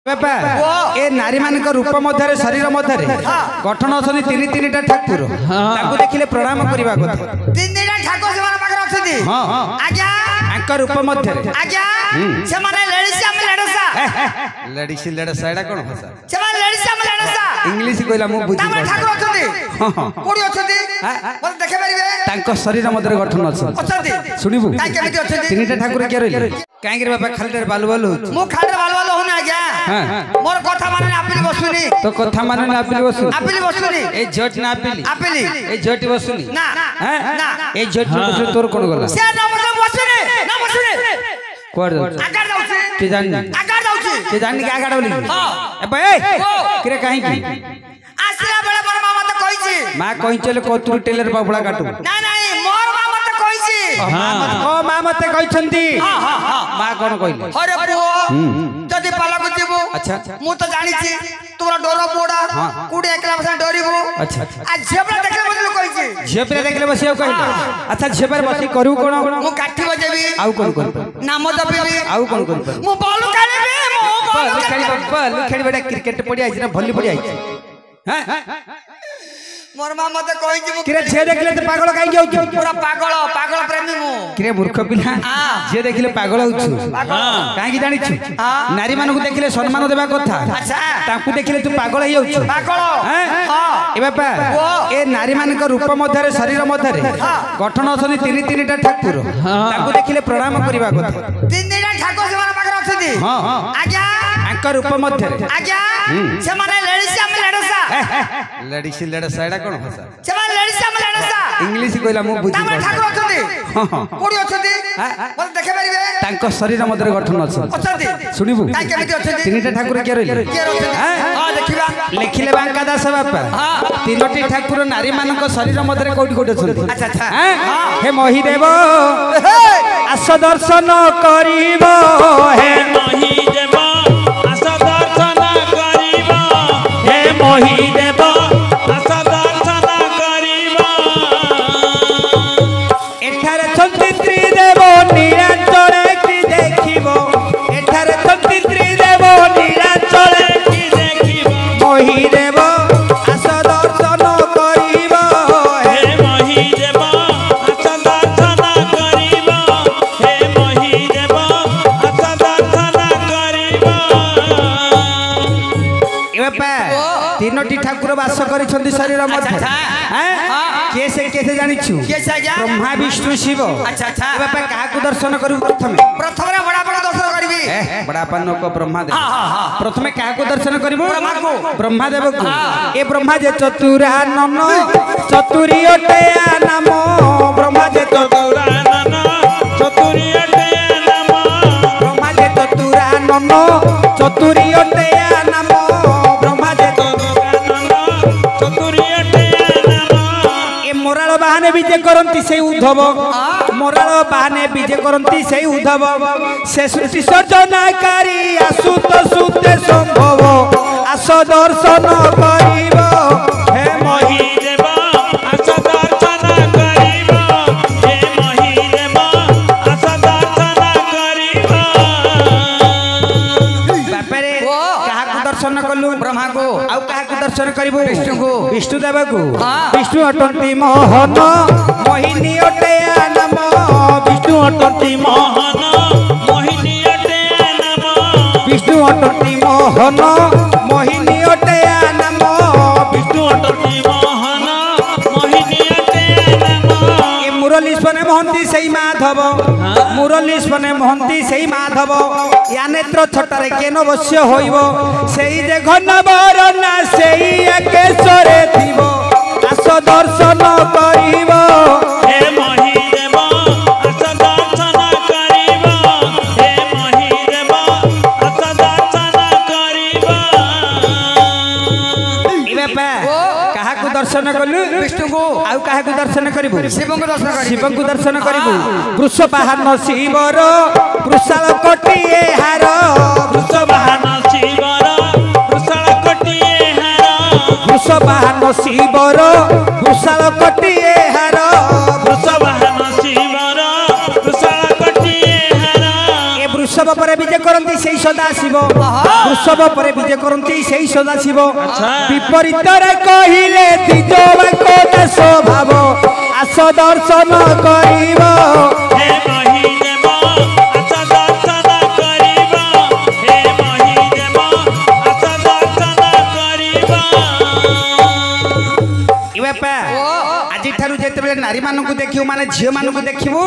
ए नारी मान रूप मध्य शरीर मध्य गठन अच्छी तीन तीन ठाकुर देखिले प्रणाम करने रूप मध्य इंग्लिश कहला शरीर मध्य गठन अच्छे शुणु तीन ठाकुर किए रही कहीं बापा खाली बालू बालू मोर कथा माने आपिली बसुनी तो कथा माने आपिली बसुनी ए झट ना आपिली ए झट बसुनी ना ना ए झट बसु तोर कोन गला से ना बसुनी कोड आगार जाउछी के जानी के आगार बोली हां ए बे किरे काहे की आसला बड़ा बड़ा मामा तो कहि छी मां कहि चले कोतुर टेलर बाबुला काटू ना नहीं मोर मामा तो कहि छी हां ओ मामा ते कहि छंती हां हां मां कोन कहिले अरे पुओ जदी पाला को जीवो अच्छा मु तो जानि छी तोरा डरो पोडा कुडे एकला बस डरिबो अच्छा आ झेबरा देखले बसलो कहि छी झेबरा देखले बसियो कहिला अच्छा झेबर बसी करू कोन मु काठी बजेबी आउ कोन कोन नाम जपेबी आउ कोन कोन मु बॉल खेलेबी मु बॉल खेली बडा क्रिकेट पड़ी आइछ ना भली पड़ी आइछ हैं मोर मामा तो कहि छी किरे जे देखले त पागल काई जाउ पूरा पागल प्रेमी मु किरे मूर्ख पिला जे देखले पागल होछु हां काई की जानि छु नारी मानु को देखले सम्मान देबा कथा अच्छा ताकू देखले तू पागल हे होछु पागल हां ए बापा ए नारी मान रूप मध्य शरीर मध्य गठन अच्छी तीन तीन ठाकुर ताकू देखले प्रणाम करने कथा तीन तीन ठाकुर से पाखर अच्छी हां आज्ञा आंकर रूप मध्य आज्ञा से माने लेडीज लेडसा एडा कोन भाषा चमा लेडीज हम लेडसा इंग्लिश कहला मु बुझी ठाकुर अछथि कोडी अछथि बोल देखे परिबे तांको शरीर मध्य गठन अछथि सुनिबु काई केमिति अछथि तीनटा ठाकुर के रहिले हां देखिबा लिखिले बांका दास बापा तीनटी ठाकुर नारी मानक शरीर मध्य कोडी कोडी अछथि अच्छा अच्छा हे मोहि देव आस दर्शन करिबो हे मोहि देव आस दर्शन करिबो हे मोहि देव तीनोटी ठाकुर वास करिछंती शरीर मध्य कैसे जानि छु ब्रह्मा विष्णु शिव अच्छा अच्छा बापा काहा को दर्शन करू प्रथम रे बड़ा बड़ा दर्शन करबी बड़ा पन्नो को ब्रह्मा देव प्रथम काहा को दर्शन करबो ब्रह्मा देव को ए ब्रह्मा जे चतुरानन चतुरियटे नाम ब्रह्मा जे चतुरानन चतुरियटे नाम ब्रह्मा जे चतुरानन चतुरियटे नाम बाहने विजय करती से उद्धव मोराल बाहने विजय करती से उद्धव से सृष्टि सर्जनाकारी आसुत सुते संभव आस दर्शन करिबो हे मोहि देव आस दर्शन करिबो हे मोहि देव आस दर्शन करिबो बापा रे काहा को दर्शन कलु ब्रह्मा को आउ काहा को दर्शन करिबो विष्णु को विष्णु देव को विष्णु अटंती मोहन मोहिनी अटे नाम विष्णु अटंती मोहन मोहिनी अटे नाम विष्णु अटंती मोहन मोहिनी अटे नाम विष्णु अटंती मोहन मोहिनी अटे नाम ए मुरलीश्वरे महंती सेई माधव मुरलीश्वरे महंती सेई माधव या नेत्र छटारे केन बस्य होइबो सेई जे घन बरना सेई एकेश्वरे थिबो आस दर्शन करिबो हे मोहि देव आस दर्शन करिबो हे मोहि देव आस दर्शन करिबो ई बापा काहा को दर्शन करलु विष्णु को आउ काहा को दर्शन करिबो शिव को दर्शन करिबो वृष वाहन शिवर वृषाल कोटिए हार वृष वाहन शिवर वृषाल कोटिए हार वृष वाहन शिवर वृषाल कोटिए हार वृष वाहन शिवर वृषाल कोटिए हार ए वृषभ पर विजय करती से सदाशिव वृषभ पर विजय करती से सदाशिव विपरीत कहले द्विजवाक स्वभाव आस दर्शन कर नारी मान देखियो माने झील मान देखियो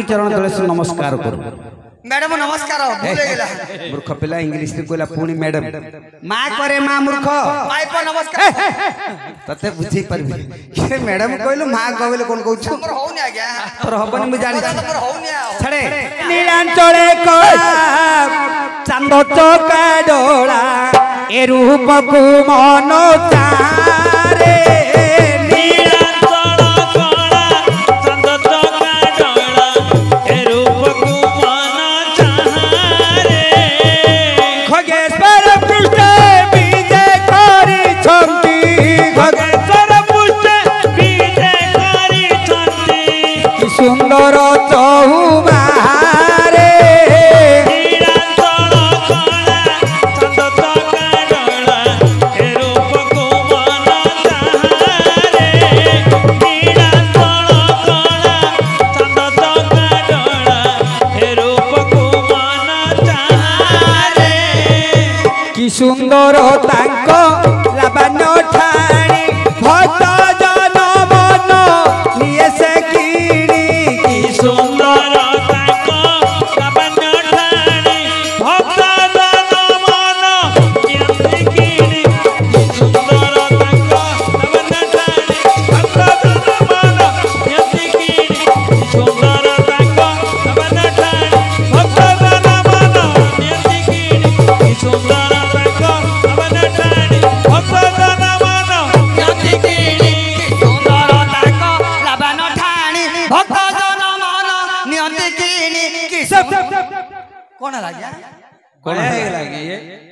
चरण तले नमस्कार करू मैडम नमस्कार मूर्ख पिला इंग्लिश कहला पुणी मैडम माँ करे माँ मूर्ख नमस्कार तते बुझे पारबी मैडम कहलु माँ कहले कोन कहू तोर हबनी मु जानि छड़े नीलांचले कला चांद चौका डोला ए रूप को मन चारे सुंदर चौबारे कि सुंदर तांक लाबान्य ठाणी भक्त जन मन निये से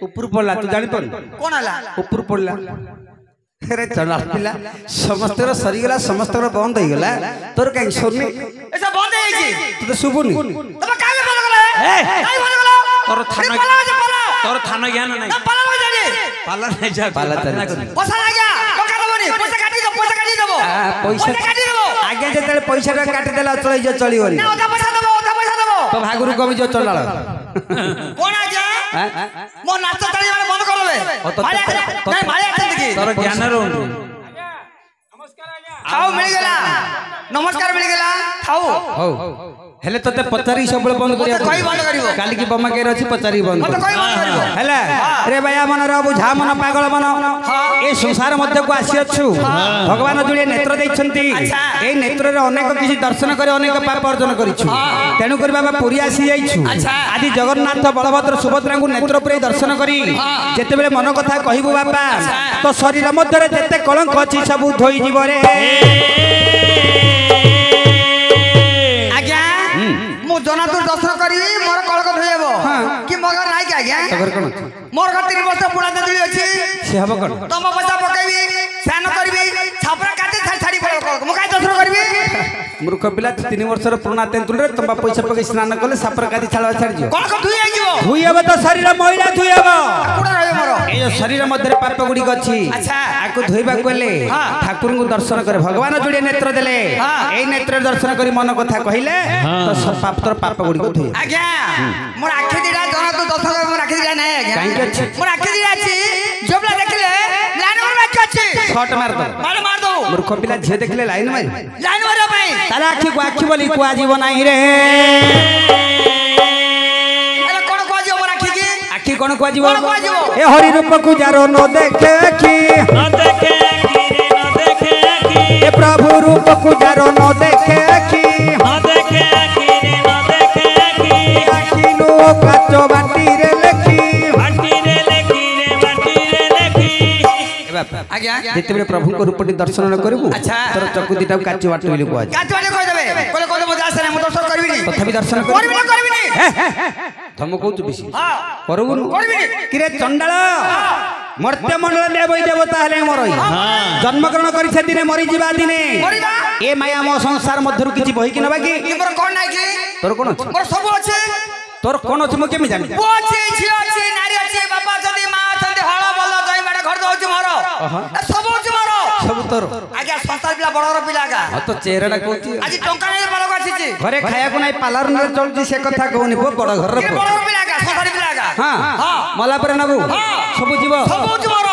ऊपर पड़ला तू जानी पर कौन आला ऊपर पड़ला अरे चला पिला समस्त सरी गला समस्त बंद हो गला तोर काई सोनी ऐसा बंद है जी तू तो सुबुनी तब काहे बंद गला काहे बंद गला तोर थाना ज्ञान नहीं पाला हो जानी पाला नहीं जा पाला पैसा आ गया टका दबनी पैसा काटी देबो पैसा काटी देबो आगे जेते पैसा काटी देला चली जो चली होनी ना ओदा पैसा देबो तो भागुरु कमी जो चलला कोन आ जा मो नाच ताली माने बंद करबे मारे मारे देखि तोर ज्ञान रो नमस्कार आजा खाओ मिल गेला नमस्कार मिल गेला खाओ हो हेले तते पचारी सब बंद करिया कोई बंद करिवो काली की बम्मा के रछि पचारी बंद मत कोई बंद करिवो हेले रे भैया मन रो बुझा मन पागल मन ए संसार मध्य को आसी अछु भगवान जुड़े नेत्र दैछंती ए नेत्र रे अनेक किछि दर्शन करे अनेक पाप अर्जन करिछु तेनु कर बाबा पुरी आसी जाइछु आदि जगन्नाथ बलभद्र सुभद्रा को नेत्र पुरे दर्शन करी जेते बेले मन कथा कहिबु बाबा तो शरीर मध्य रे जेते कलंक अछि सब धोई जीव रे जनातुर दर्शन करी मोर कलक धोइबो कि मगर नाइ के आज्ञा तगर कोन मोर 3 वर्ष पुरा देली अछि से हबो कोन तम पैसा पकेबी स्नान करबी छापरा काटे छाड़ी कलक मो काय दर्शन करबी मूर्ख पिला 3 वर्षर पुराना तेंतुल रे तम पैसा पके स्नान करले सापर काटी छाड़ा छाड़ी जियो कलक धुई आइबो धुई हबो तो शरीर मैला धुई हबो कुडा रहबो मोर ए शरीर मध्य पाप गुडी अछि अच्छा आकु धोइबा कोले ठाकुर को दर्शन करे भगवान जोड़े नेत्र देले ए नेत्र दर्शन करी मन कथा कहिले तो सब पाप तोर पाप गुडी को धोइ आज्ञा मोर आखि दिडा जना तो दर्शन करे मोर आखि दिडा नै आज्ञा काई के अछि मोर आखि दिडा अछि जोबला देखले लाइन मार बाकी अछि शॉट मार दो मार दो मूर्ख पिला झे देखले लाइन मार लाइन मार भाई तारा आखि को आखि बोली को आजीव नाही रे अरे कोन को आजीव मोर आखि की आखि कोन को आजीव कोन को आजीव ए हरि रूप को जारो न देखे आखि न देखे ए प्रभु रूप को जारो न देखे आखि न देखे आखि नो काचो बाटी रे लेखी आज्ञा जेते बेले प्रभु को रूप दर्शन न करबू अच्छा तोर चकु दिटा काची बाटी बोली को आज काची बाटी कह देबे कोले कोले मजा आसे ना मो दर्शन करबी नी तथापि दर्शन करबी नी तम कहू बेसी हां करबू करबी नी किरे चंडाल मर्त्य मंडल देवई देवता हेले मरई जन्मग्रहण करि से दिने मरि जीवा दिने मरिबा ए माया मो संसार मध्यरु किछि बहि कि नबा कि मोर कोन नाइ कि तोर कोन अछि मोर सब अछि তোর কোন ଅଛି ମୁଁ କେମିତି ଜାଣିବି ପୁଅ ଅଛି ଝିଅ ଅଛି ନାରୀ ଅଛି ବାପା ଅଛନ୍ତି ମା ଅଛନ୍ତି ହଳ ବଲ ଜଇ ମାଡ ଘର ଦଉଛି ମୋର ସବୁ ଅଛି ମୋର ସବୁ ତୋର ଆଜ୍ଞା ସଂସାର ପିଲା ବଡର ପିଲା ଆଜ୍ଞା ତ ଚେହେରାଟା କହୁଛି ଆଜି ଟଙ୍କା ନେଇ ବଳକୁ ଆସିଛି ଘରେ ଖାଇବାକୁ ନାହିଁ ପାର୍ଲର ରେ ଚଳୁଛି ସେ କଥା କହୁନି ପୁଅ ବଡ ଘରର ପୁଅ ବଡର ପିଲା ଆଜ୍ଞା ସଂସାର ପିଲା ଆଜ୍ଞା ହଁ ମଲା ପରେ ନବୁ ସବୁ ଯିବ ସବୁ ଅଛି ମୋର